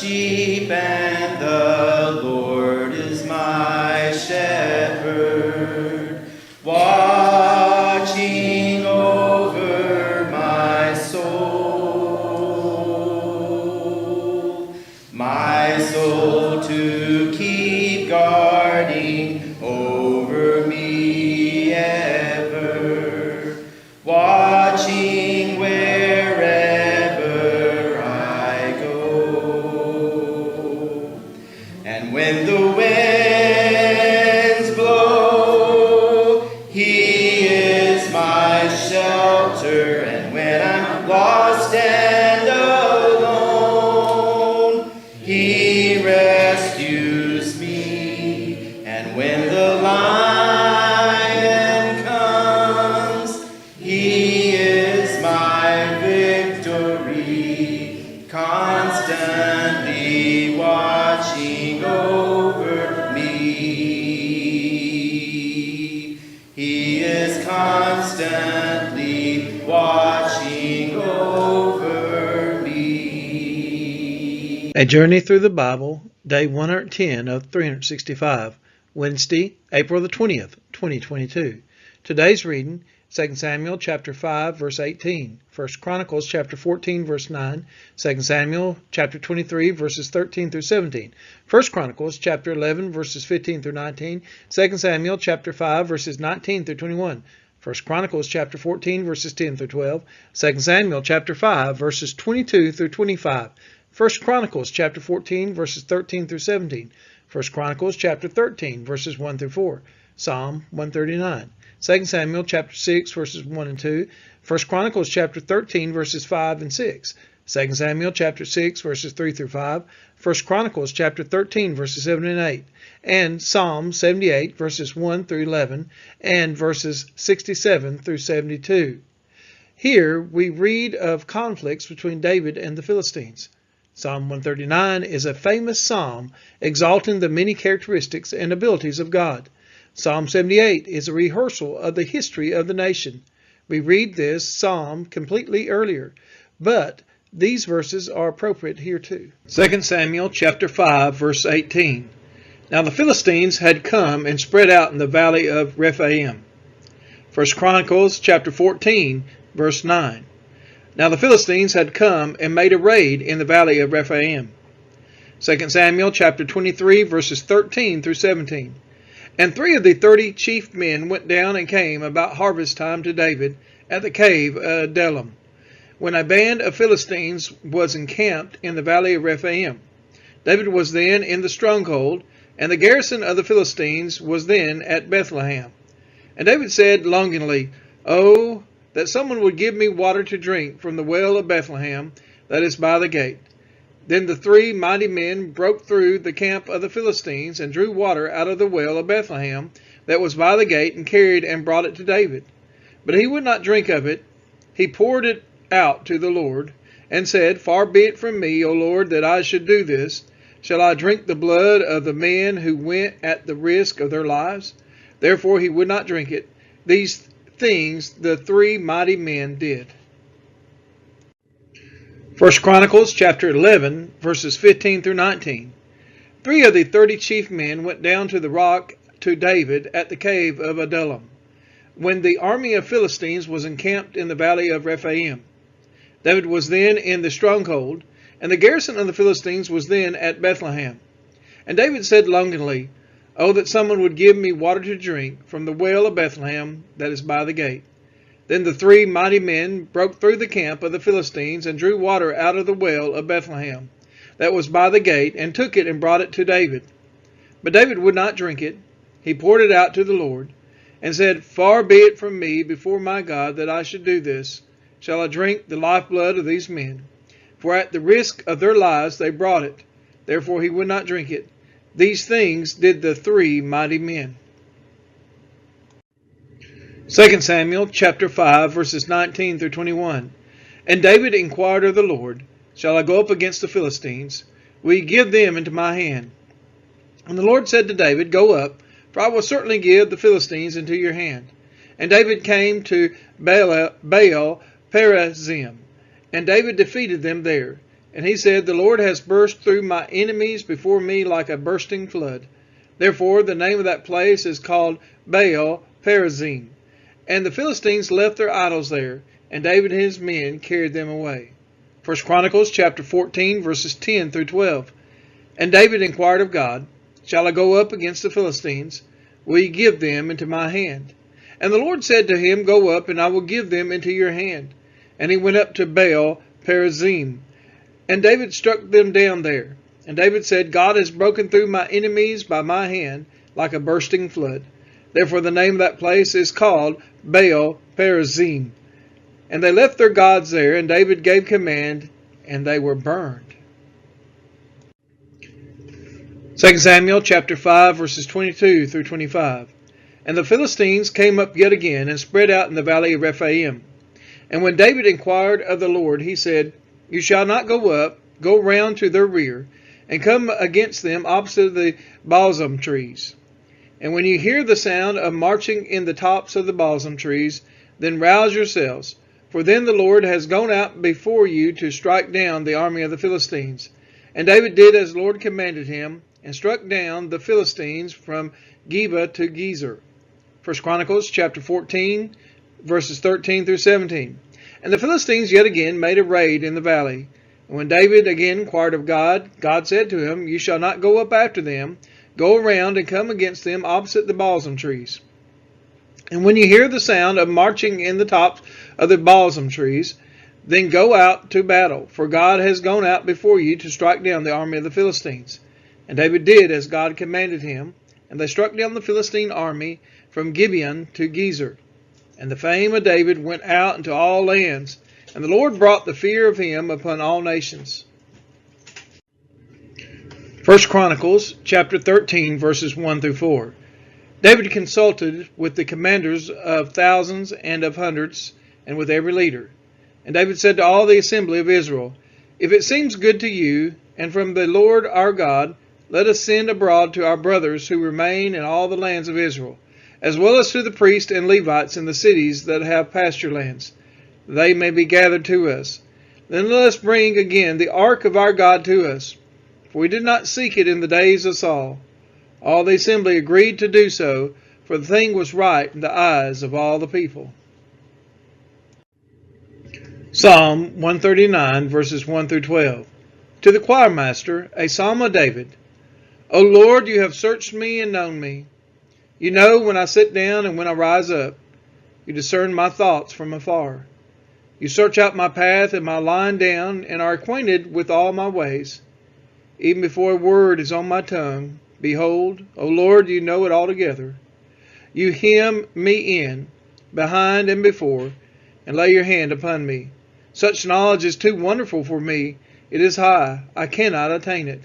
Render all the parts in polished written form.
sheep, and the Lord is my shepherd, watching over my soul to keep guarding over me ever, watching wherever I go. And when the winds blow, He is my shelter, and when I'm lost and alone, He rescues me. And when the lion comes, He is my victory, constantly watching over me. He is constantly watching over me. A Journey Through the Bible, Day 110 of 365, Wednesday, April the 20th, 2022. Today's reading, 2 Samuel chapter 5, verse 18, 1 Chronicles chapter 14, verse 9, 2 Samuel chapter 23, verses 13 through 17, 1 Chronicles chapter 11, verses 15 through 19, 2 Samuel chapter 5, verses 19 through 21, 1 Chronicles chapter 14, verses 10 through 12, 2 Samuel chapter 5, verses 22 through 25, 1 Chronicles chapter 14, verses 13 through 17, 1 Chronicles chapter 13, verses 1 through 4, Psalm 139, 2 Samuel chapter 6, verses 1 and 2, 1 Chronicles chapter 13, verses 5 and 6, 2 Samuel chapter 6, verses 3 through 5, 1 Chronicles chapter 13, verses 7 and 8, and Psalm 78, verses 1 through 11, and verses 67 through 72. Here we read of conflicts between David and the Philistines. Psalm 139 is a famous psalm exalting the many characteristics and abilities of God. Psalm 78 is a rehearsal of the history of the nation. We read this psalm completely earlier, but these verses are appropriate here too. 2 Samuel chapter 5, verse 18. Now the Philistines had come and spread out in the valley of Rephaim. 1 Chronicles chapter 14, verse 9. Now the Philistines had come and made a raid in the valley of Rephaim. 2 Samuel chapter 23, verses 13 through 17. And 3 of the 30 chief men went down and came about harvest time to David at the cave Adullam, when a band of Philistines was encamped in the valley of Rephaim. David was then in the stronghold, and the garrison of the Philistines was then at Bethlehem. And David said longingly, "Oh, that someone would give me water to drink from the well of Bethlehem that is by the gate." Then the 3 mighty men broke through the camp of the Philistines and drew water out of the well of Bethlehem that was by the gate and carried and brought it to David. But he would not drink of it. He poured it out to the Lord and said, "Far be it from me, O Lord, that I should do this. Shall I drink the blood of the men who went at the risk of their lives?" Therefore he would not drink it. These things the 3 mighty men did. 1 Chronicles chapter 11, verses 15 through 19. 3 of the 30 chief men went down to the rock to David at the cave of Adullam, when the army of Philistines was encamped in the valley of Rephaim. David was then in the stronghold, and the garrison of the Philistines was then at Bethlehem. And David said longingly, "Oh, that someone would give me water to drink from the well of Bethlehem that is by the gate." Then the 3 mighty men broke through the camp of the Philistines and drew water out of the well of Bethlehem that was by the gate, and took it and brought it to David. But David would not drink it. He poured it out to the Lord, and said, "Far be it from me before my God that I should do this. Shall I drink the lifeblood of these men? For at the risk of their lives they brought it." Therefore he would not drink it. These things did the 3 mighty men. 2 Samuel chapter 5, verses 19 through 21. And David inquired of the Lord, "Shall I go up against the Philistines? Will you give them into my hand?" And the Lord said to David, "Go up, for I will certainly give the Philistines into your hand." And David came to Baal Perazim, and David defeated them there. And he said, The Lord has burst through my enemies before me like a bursting flood. Therefore the name of that place is called Baal Perazim. And the Philistines left their idols there, and David and his men carried them away. 1 Chronicles chapter 14, verses 10 through 12. And David inquired of God, Shall I go up against the Philistines? Will ye give them into my hand? And the Lord said to him, Go up, and I will give them into your hand. And he went up to Baal Perazim. And David struck them down there. And David said, God has broken through my enemies by my hand like a bursting flood. Therefore the name of that place is called Baal Perazim. And they left their gods there, and David gave command, and they were burned. 2 Samuel chapter 5, verses 22 through 25. And the Philistines came up yet again, and spread out in the valley of Rephaim. And when David inquired of the Lord, he said, You shall not go up, go round to their rear, and come against them opposite the balsam trees. And when you hear the sound of marching in the tops of the balsam trees, then rouse yourselves, for then the Lord has gone out before you to strike down the army of the Philistines. And David did as the Lord commanded him, and struck down the Philistines from Geba to Gezer. 1 Chronicles chapter 14, verses 13 through 17. And the Philistines yet again made a raid in the valley. And when David again inquired of God, God said to him, You shall not go up after them. Go around and come against them opposite the balsam trees. And when you hear the sound of marching in the tops of the balsam trees, then go out to battle, for God has gone out before you to strike down the army of the Philistines. And David did as God commanded him, and they struck down the Philistine army from Gibeon to Gezer. And the fame of David went out into all lands, and the Lord brought the fear of him upon all nations. 1 Chronicles chapter 13, verses 1 through 4. David consulted with the commanders of thousands and of hundreds, and with every leader. And David said to all the assembly of Israel, If it seems good to you, and from the Lord our God, let us send abroad to our brothers who remain in all the lands of Israel, as well as to the priests and Levites in the cities that have pasture lands. They may be gathered to us. Then let us bring again the ark of our God to us, for we did not seek it in the days of Saul. All the assembly agreed to do so, for the thing was right in the eyes of all the people. Psalm 139, verses 1 through 12. To the choir master, a psalm of David. O Lord, you have searched me and known me. You know when I sit down and when I rise up. You discern my thoughts from afar. You search out my path and my lying down, and are acquainted with all my ways. Even before a word is on my tongue, behold, O Lord, you know it altogether. You hem me in, behind and before, and lay your hand upon me. Such knowledge is too wonderful for me. It is high. I cannot attain it.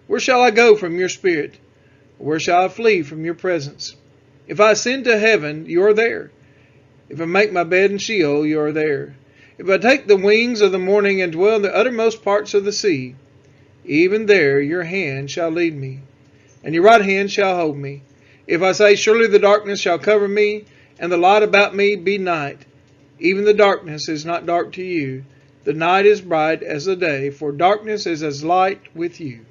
Where shall I go from your spirit? Where shall I flee from your presence? If I ascend to heaven, you are there. If I make my bed in Sheol, you are there. If I take the wings of the morning and dwell in the uttermost parts of the sea, even there your hand shall lead me, and your right hand shall hold me. If I say, Surely the darkness shall cover me, and the light about me be night, even the darkness is not dark to you. The night is bright as the day, for darkness is as light with you.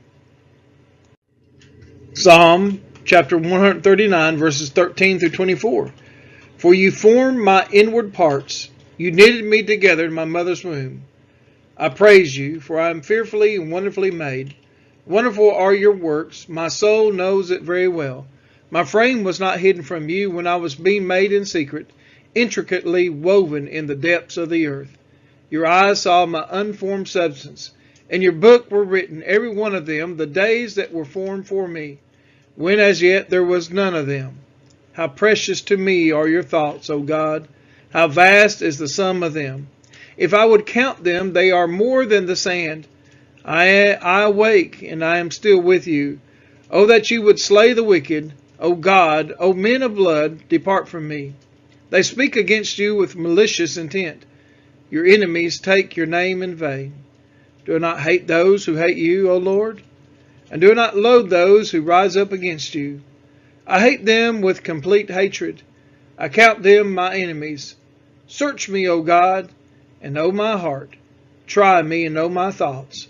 Psalm chapter 139, verses 13 through 24. For you formed my inward parts. You knitted me together in my mother's womb. I praise you, for I am fearfully and wonderfully made. Wonderful are your works. My soul knows it very well. My frame was not hidden from you when I was being made in secret, intricately woven in the depths of the earth. Your eyes saw my unformed substance. In your book were written, every one of them, the days that were formed for me, when as yet there was none of them. How precious to me are your thoughts, O God! How vast is the sum of them! If I would count them, they are more than the sand. I awake, and I am still with you. O that you would slay the wicked! O God, O men of blood, depart from me. They speak against you with malicious intent. Your enemies take your name in vain. Do I not hate those who hate you, O Lord? And do I not loathe those who rise up against you? I hate them with complete hatred. I count them my enemies. Search me, O God, and know my heart. Try me and know my thoughts,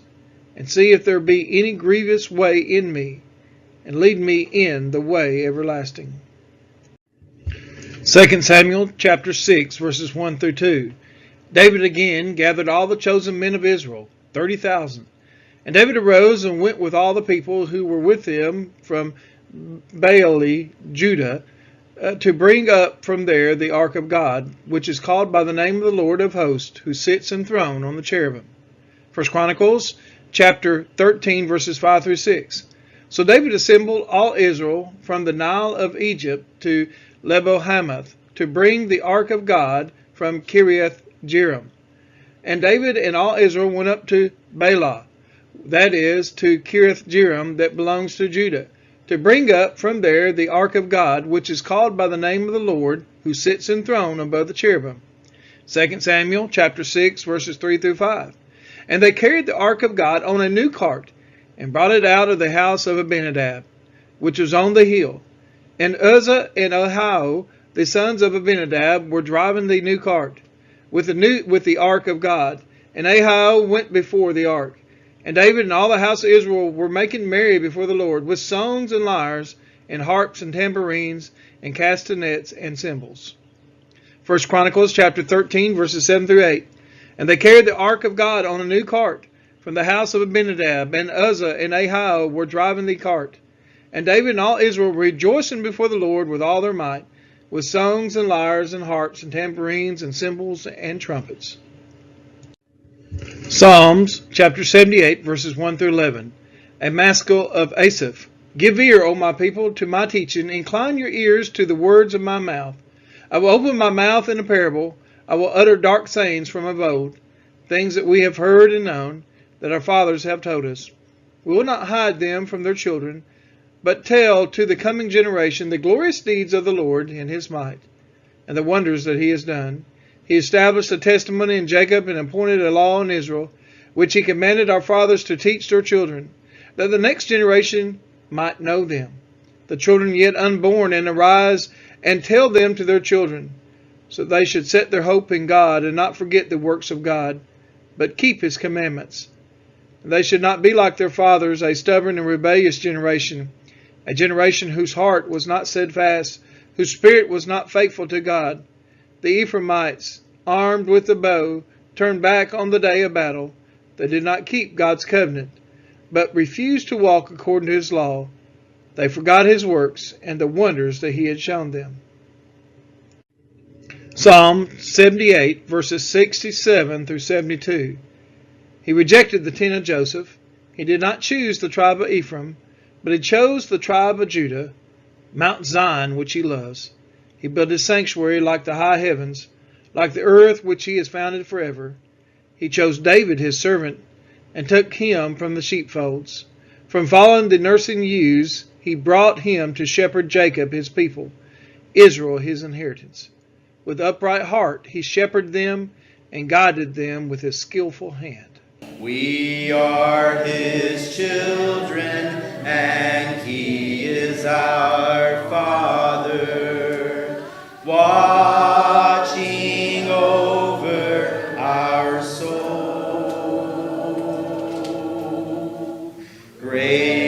and see if there be any grievous way in me, and lead me in the way everlasting. 2 Samuel chapter 6, verses 1 through 2. David again gathered all the chosen men of Israel, 30,000. And David arose and went with all the people who were with him from Baale, Judah, to bring up from there the ark of God, which is called by the name of the Lord of hosts, who sits enthroned on the cherubim. 1 Chronicles chapter 13, verses 5 through 6. So David assembled all Israel from the Nile of Egypt to Lebo-hamath to bring the ark of God from Kiriath-jearim. And David and all Israel went up to Baalah, that is, to Kiriath-jearim that belongs to Judah, to bring up from there the ark of God, which is called by the name of the Lord, who sits enthroned above the cherubim. 2 Samuel chapter 6, verses 3 through 5. And they carried the ark of God on a new cart, and brought it out of the house of Abinadab, which was on the hill. And Uzzah and Ahio, the sons of Abinadab, were driving the new cart with the ark of God. And Ahio went before the ark. And David and all the house of Israel were making merry before the Lord with songs and lyres and harps and tambourines and castanets and cymbals. 1 Chronicles chapter 13, verses 7 through 8. And they carried the ark of God on a new cart from the house of Abinadab, and Uzzah and Ahio were driving the cart. And David and all Israel were rejoicing before the Lord with all their might, with songs and lyres and harps and tambourines and cymbals and trumpets. Psalms chapter 78, verses 1 through 11. A maskil of Asaph. Give ear, O my people, to my teaching. Incline your ears to the words of my mouth. I will open my mouth in a parable. I will utter dark sayings from of old, things that we have heard and known, that our fathers have told us. We will not hide them from their children, but tell to the coming generation the glorious deeds of the Lord in his might, and the wonders that he has done. He established a testimony in Jacob and appointed a law in Israel, which he commanded our fathers to teach their children, that the next generation might know them, the children yet unborn, and arise and tell them to their children, so they should set their hope in God and not forget the works of God, but keep his commandments. And they should not be like their fathers, a stubborn and rebellious generation, a generation whose heart was not steadfast, whose spirit was not faithful to God. The Ephraimites, armed with the bow, turned back on the day of battle. They did not keep God's covenant, but refused to walk according to his law. They forgot his works and the wonders that he had shown them. Psalm 78, verses 67 through 72. He rejected the tent of Joseph. He did not choose the tribe of Ephraim, but he chose the tribe of Judah, Mount Zion, which he loves. He built his sanctuary like the high heavens, like the earth which he has founded forever. He chose David his servant, and took him from the sheepfolds. From following the nursing ewes, he brought him to shepherd Jacob his people, Israel his inheritance. With upright heart he shepherded them and guided them with his skillful hand. We are his children, and he is our Father, watching over our soul. Great